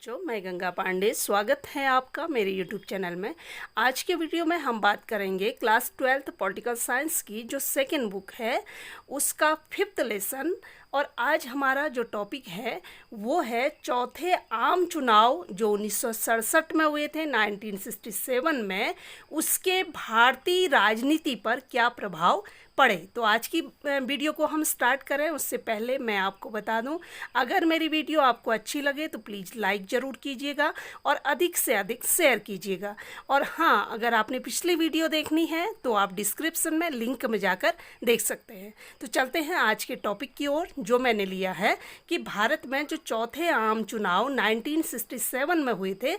बच्चों, मैं गंगा पांडे। स्वागत है आपका मेरे यूट्यूब चैनल में। आज के वीडियो में हम बात करेंगे क्लास 12th पॉलिटिकल साइंस की जो सेकेंड बुक है उसका 5th लेसन। और आज हमारा जो टॉपिक है वो है चौथे आम चुनाव जो 1967 में हुए थे, 1967 में, उसके भारतीय राजनीति पर क्या प्रभाव पड़े। तो आज की वीडियो को हम स्टार्ट करें उससे पहले मैं आपको बता दूं, अगर मेरी वीडियो आपको अच्छी लगे तो प्लीज़ लाइक ज़रूर कीजिएगा और अधिक से अधिक शेयर कीजिएगा। और हाँ, अगर आपने पिछली वीडियो देखनी है तो आप डिस्क्रिप्शन में लिंक में जाकर देख सकते हैं। तो चलते हैं आज के टॉपिक की ओर, जो मैंने लिया है कि भारत में जो चौथे आम चुनाव 1967 में हुए थे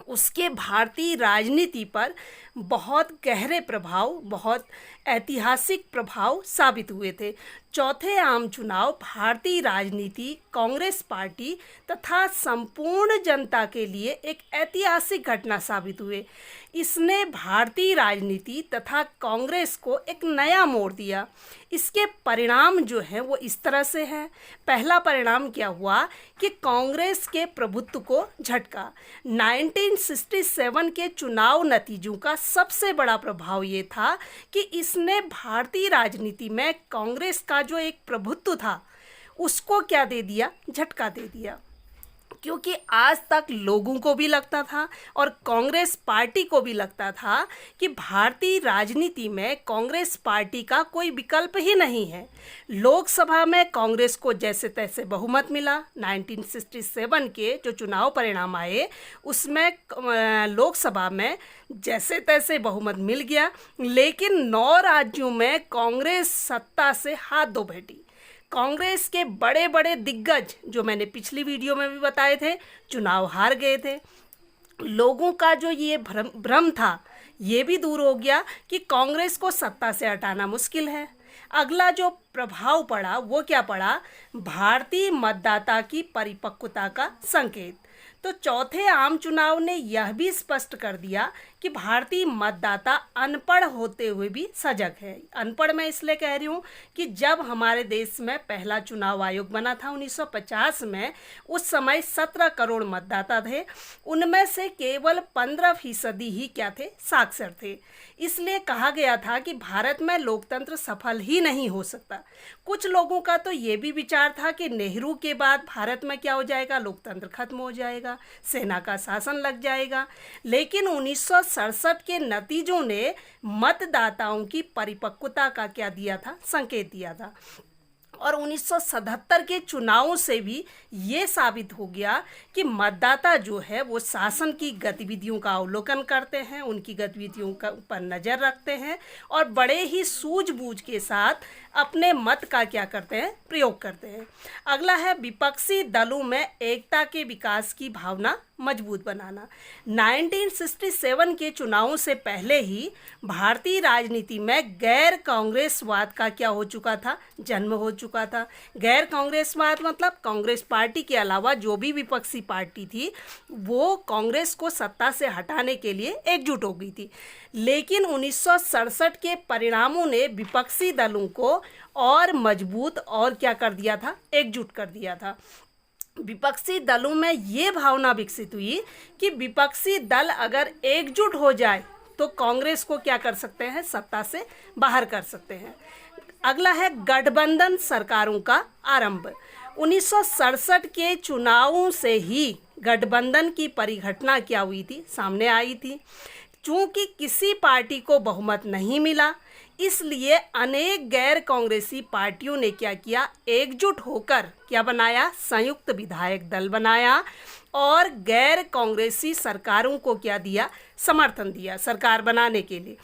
उसके भारतीय राजनीति पर बहुत गहरे प्रभाव, बहुत ऐतिहासिक प्रभाव साबित हुए थे। चौथे आम चुनाव भारतीय राजनीति, कांग्रेस पार्टी तथा संपूर्ण जनता के लिए एक ऐतिहासिक घटना साबित हुए। इसने भारतीय राजनीति तथा कांग्रेस को एक नया मोड़ दिया। इसके परिणाम जो हैं वो इस तरह से हैं। पहला परिणाम क्या हुआ कि कांग्रेस के प्रभुत्व को झटका। 1967 के चुनाव नतीजों का सबसे बड़ा प्रभाव ये था कि इसने भारतीय राजनीति में कांग्रेस का जो एक प्रभुत्व था उसको क्या दे दिया, झटका दे दिया। क्योंकि आज तक लोगों को भी लगता था और कांग्रेस पार्टी को भी लगता था कि भारतीय राजनीति में कांग्रेस पार्टी का कोई विकल्प ही नहीं है। लोकसभा में कांग्रेस को जैसे तैसे बहुमत मिला। 1967 के जो चुनाव परिणाम आए उसमें लोकसभा में जैसे तैसे बहुमत मिल गया, लेकिन 9 राज्यों में कांग्रेस सत्ता से हाथ धो बैठी। कांग्रेस के बड़े बड़े दिग्गज, जो मैंने पिछली वीडियो में भी बताए थे, चुनाव हार गए थे। लोगों का जो ये भ्रम था ये भी दूर हो गया कि कांग्रेस को सत्ता से हटाना मुश्किल है। अगला जो प्रभाव पड़ा वो क्या पड़ा, भारतीय मतदाता की परिपक्वता का संकेत। तो चौथे आम चुनाव ने यह भी स्पष्ट कर दिया कि भारतीय मतदाता अनपढ़ होते हुए भी सजग है। अनपढ़ मैं इसलिए कह रही हूँ कि जब हमारे देश में पहला चुनाव आयोग बना था 1950 में, उस समय 17 करोड़ मतदाता थे। उनमें से केवल 15% ही क्या थे, साक्षर थे। इसलिए कहा गया था कि भारत में लोकतंत्र सफल ही नहीं हो सकता। कुछ लोगों का तो ये भी विचार था कि नेहरू के बाद भारत में क्या हो जाएगा, लोकतंत्र खत्म हो जाएगा, सेना का शासन लग जाएगा। लेकिन 1967 के नतीजों ने मतदाताओं की परिपक्वता का क्या दिया था, संकेत दिया था। और 1977 के चुनावों से भी ये साबित हो गया कि मतदाता जो है वो शासन की गतिविधियों का अवलोकन करते हैं, उनकी गतिविधियों का पर नज़र रखते हैं और बड़े ही सूझबूझ के साथ अपने मत का क्या करते हैं, प्रयोग करते हैं। अगला है विपक्षी दलों में एकता के विकास की भावना मजबूत बनाना। 1967 के चुनावों से पहले ही भारतीय राजनीति में गैर कांग्रेसवाद का क्या हो चुका था, जन्म हो चुका था। गैर कांग्रेसवाद मतलब कांग्रेस पार्टी के अलावा जो भी विपक्षी पार्टी थी वो कांग्रेस को सत्ता से हटाने के लिए एकजुट हो गई थी। लेकिन 1967 के परिणामों ने विपक्षी दलों को और मजबूत और क्या कर दिया था, एकजुट कर दिया था। विपक्षी दलों में ये भावना विकसित हुई कि विपक्षी दल अगर एकजुट हो जाए तो कांग्रेस को क्या कर सकते हैं, सत्ता से बाहर कर सकते हैं। अगला है गठबंधन सरकारों का आरंभ। 1967 के चुनावों से ही गठबंधन की परिघटना क्या हुई थी, सामने आई थी। चूंकि किसी पार्टी को बहुमत नहीं मिला, इसलिए अनेक गैर कांग्रेसी पार्टियों ने क्या किया, एकजुट होकर क्या बनाया, संयुक्त विधायक दल बनाया और गैर कांग्रेसी सरकारों को क्या दिया, समर्थन दिया सरकार बनाने के लिए।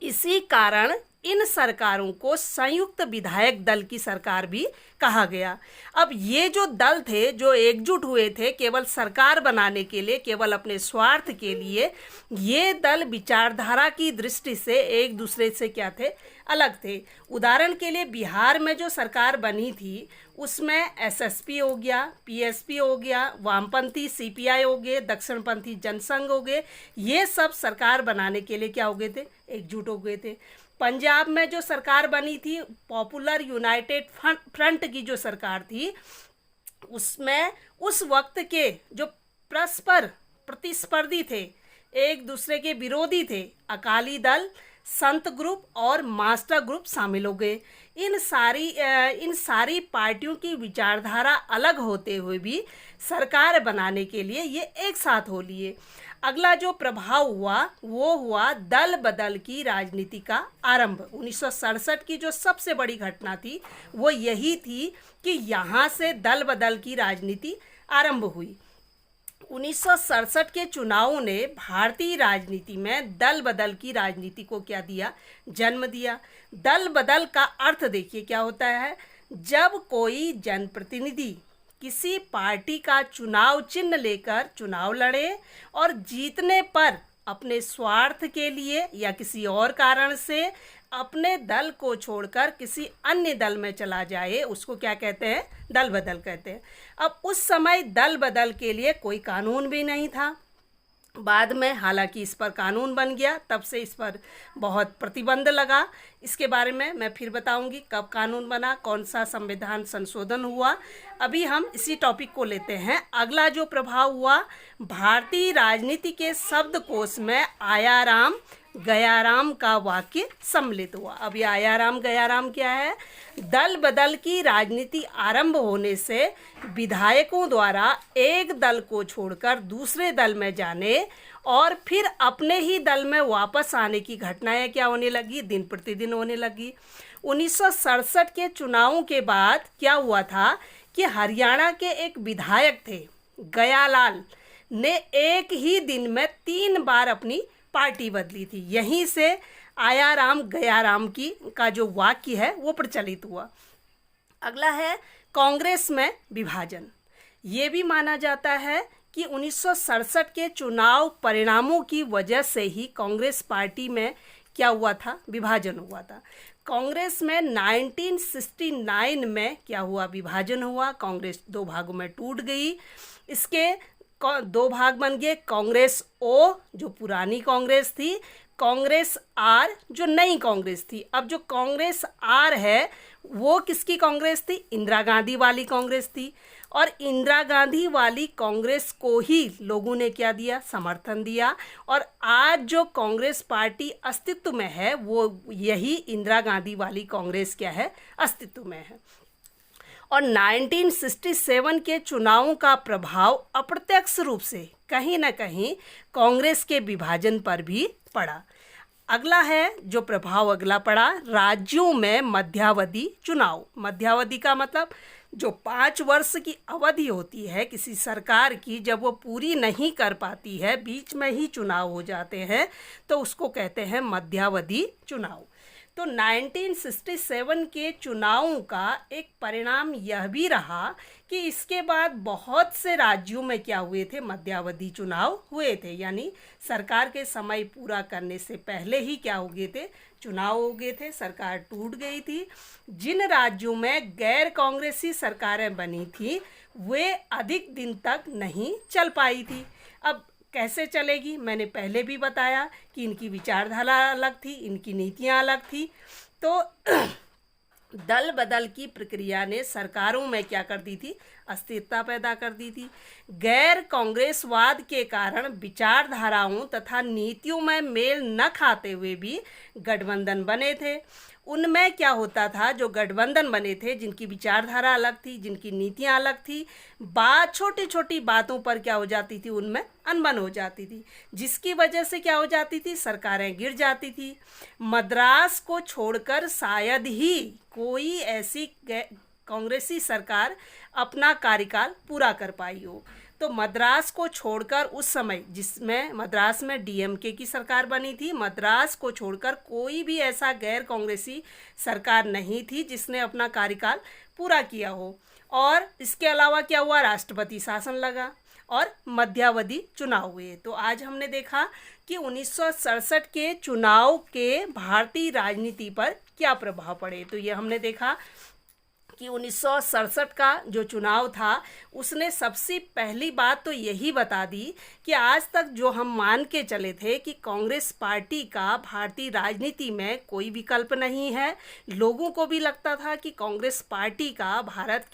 इसी कारण इन सरकारों को संयुक्त विधायक दल की सरकार भी कहा गया। अब ये जो दल थे जो एकजुट हुए थे केवल सरकार बनाने के लिए, केवल अपने स्वार्थ के लिए, ये दल विचारधारा की दृष्टि से एक दूसरे से क्या थे, अलग थे। उदाहरण के लिए बिहार में जो सरकार बनी थी उसमें एसएसपी हो गया, पीएसपी हो गया, वामपंथी सीपीआई हो गए, दक्षिणपंथी जनसंघ हो गए, ये सब सरकार बनाने के लिए क्या हो गए थे, एकजुट हो गए थे। पंजाब में जो सरकार बनी थी, पॉपुलर यूनाइटेड फ्रंट की जो सरकार थी, उसमें उस वक्त के जो परस्पर प्रतिस्पर्धी थे, एक दूसरे के विरोधी थे, अकाली दल, संत ग्रुप और मास्टर ग्रुप शामिल हो गए। इन सारी पार्टियों की विचारधारा अलग होते हुए भी सरकार बनाने के लिए ये एक साथ हो लिए। अगला जो प्रभाव हुआ वो हुआ दल बदल की राजनीति का आरंभ। 1967 की जो सबसे बड़ी घटना थी वो यही थी कि यहाँ से दल बदल की राजनीति आरंभ हुई। 1967 के चुनावों ने भारतीय राजनीति में दल बदल की राजनीति को क्या दिया? जन्म दिया। दल बदल का अर्थ देखिए क्या होता है। जब कोई जनप्रतिनिधि किसी पार्टी का चुनाव चिन्ह लेकर चुनाव लड़े और जीतने पर अपने स्वार्थ के लिए या किसी और कारण से अपने दल को छोड़कर किसी अन्य दल में चला जाए, उसको क्या कहते हैं? दल बदल कहते हैं। अब उस समय दल बदल के लिए कोई कानून भी नहीं था। बाद में हालांकि इस पर कानून बन गया, तब से इस पर बहुत प्रतिबंध लगा। इसके बारे में मैं फिर बताऊंगी कब कानून बना, कौन सा संविधान संशोधन हुआ। अभी हम इसी टॉपिक को लेते हैं। अगला जो प्रभाव हुआ, भारतीय राजनीति के शब्दकोश में आयाराम गयाराम का वाक्य सम्मिलित हुआ। अब ये आयाराम गयाराम क्या है? दल बदल की राजनीति आरंभ होने से विधायकों द्वारा एक दल को छोड़कर दूसरे दल में जाने और फिर अपने ही दल में वापस आने की घटनाएं क्या होने लगी? दिन प्रतिदिन होने लगी। 1967 के चुनावों के बाद क्या हुआ था कि हरियाणा के एक विधायक थे गयालाल ने एक ही दिन में 3 बार अपनी पार्टी बदली थी। यहीं से आयाराम गयाराम की का जो वाक्य है वो प्रचलित हुआ। अगला है कांग्रेस में विभाजन। ये भी माना जाता है कि 1967 के चुनाव परिणामों की वजह से ही कांग्रेस पार्टी में क्या हुआ था? विभाजन हुआ था। कांग्रेस में 1969 में क्या हुआ? विभाजन हुआ। कांग्रेस 2 भागों में टूट गई। इसके 2 भाग बन गए, कांग्रेस ओ जो पुरानी कांग्रेस थी, कांग्रेस आर जो नई कांग्रेस थी। अब जो कांग्रेस आर है वो किसकी कांग्रेस थी? इंदिरा गांधी वाली कांग्रेस थी। और इंदिरा गांधी वाली कांग्रेस को ही लोगों ने क्या दिया? समर्थन दिया। और आज जो कांग्रेस पार्टी अस्तित्व में है वो यही इंदिरा गांधी वाली कांग्रेस क्या है? अस्तित्व में है। और 1967 के चुनावों का प्रभाव अप्रत्यक्ष रूप से कहीं ना कहीं कांग्रेस के विभाजन पर भी पड़ा। अगला है जो प्रभाव अगला पड़ा, राज्यों में मध्यावधि चुनाव। मध्यावधि का मतलब जो 5 वर्ष की अवधि होती है किसी सरकार की, जब वो पूरी नहीं कर पाती है, बीच में ही चुनाव हो जाते हैं, तो उसको कहते हैं मध्यावधि चुनाव। तो 1967 के चुनावों का एक परिणाम यह भी रहा कि इसके बाद बहुत से राज्यों में क्या हुए थे? मध्यावधि चुनाव हुए थे। यानी सरकार के समय पूरा करने से पहले ही क्या हो गए थे? चुनाव हो गए थे, सरकार टूट गई थी। जिन राज्यों में गैर कांग्रेसी सरकारें बनी थी वे अधिक दिन तक नहीं चल पाई थी। अब कैसे चलेगी? मैंने पहले भी बताया कि इनकी विचारधारा अलग थी, इनकी नीतियां अलग थी। तो दल बदल की प्रक्रिया ने सरकारों में क्या कर दी थी? अस्थिरता पैदा कर दी थी। गैर कांग्रेसवाद के कारण विचारधाराओं तथा नीतियों में मेल न खाते हुए भी गठबंधन बने थे। उनमें क्या होता था? जो गठबंधन बने थे, जिनकी विचारधारा अलग थी, जिनकी नीतियां अलग थी, छोटी छोटी बातों पर क्या हो जाती थी? उनमें अनबन हो जाती थी, जिसकी वजह से क्या हो जाती थी? सरकारें गिर जाती थी। मद्रास को छोड़कर शायद ही कोई ऐसी कांग्रेसी सरकार अपना कार्यकाल पूरा कर पाई हो। तो मद्रास को छोड़कर उस समय, जिसमें मद्रास में डीएमके की सरकार बनी थी, मद्रास को छोड़कर कोई भी ऐसा गैर कांग्रेसी सरकार नहीं थी जिसने अपना कार्यकाल पूरा किया हो। और इसके अलावा क्या हुआ? राष्ट्रपति शासन लगा और मध्यावधि चुनाव हुए। तो आज हमने देखा कि 1967 के चुनाव के भारतीय राजनीति पर क्या प्रभाव पड़े। तो ये हमने देखा कि 1967 का जो चुनाव था उसने सबसे पहली बात तो यही बता दी कि आज तक जो हम मान के चले थे कि कांग्रेस पार्टी का भारतीय राजनीति में कोई विकल्प नहीं है, लोगों को भी लगता था कि कांग्रेस पार्टी का भारत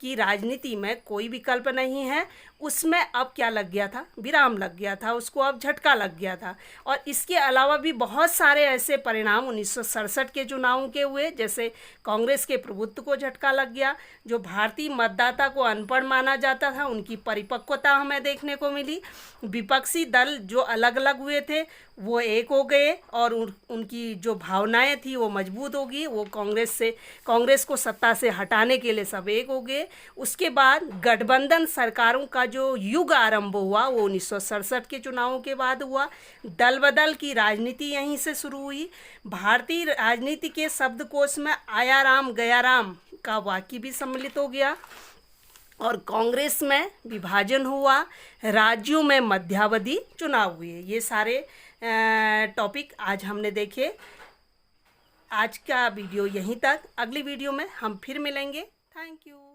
कि राजनीति में कोई विकल्प नहीं है, उसमें अब क्या लग गया था, विराम लग गया था, उसको अब झटका लग गया था। और इसके अलावा भी बहुत सारे ऐसे परिणाम 1967 के चुनावों के हुए, जैसे कांग्रेस के प्रभुत्व को झटका लग गया, जो भारतीय मतदाता को अनपढ़ माना जाता था उनकी परिपक्वता हमें देखने को मिली, विपक्षी दल जो अलग अलग हुए थे वो एक हो गए और उनकी जो भावनाएं थी वो मजबूत हो गई, वो कांग्रेस को सत्ता से हटाने के लिए सब एक हो गए। उसके बाद गठबंधन सरकारों का जो युग आरंभ हुआ वो 1967 के चुनावों के बाद हुआ। दल बदल की राजनीति यहीं से शुरू हुई। भारतीय राजनीति के शब्दकोश में आया राम गया राम का वाक्य भी सम्मिलित हो गया और कांग्रेस में विभाजन हुआ, राज्यों में मध्यावधि चुनाव हुए। ये सारे टॉपिक आज हमने देखे। आज का वीडियो यहीं तक, अगली वीडियो में हम फिर मिलेंगे। Thank you.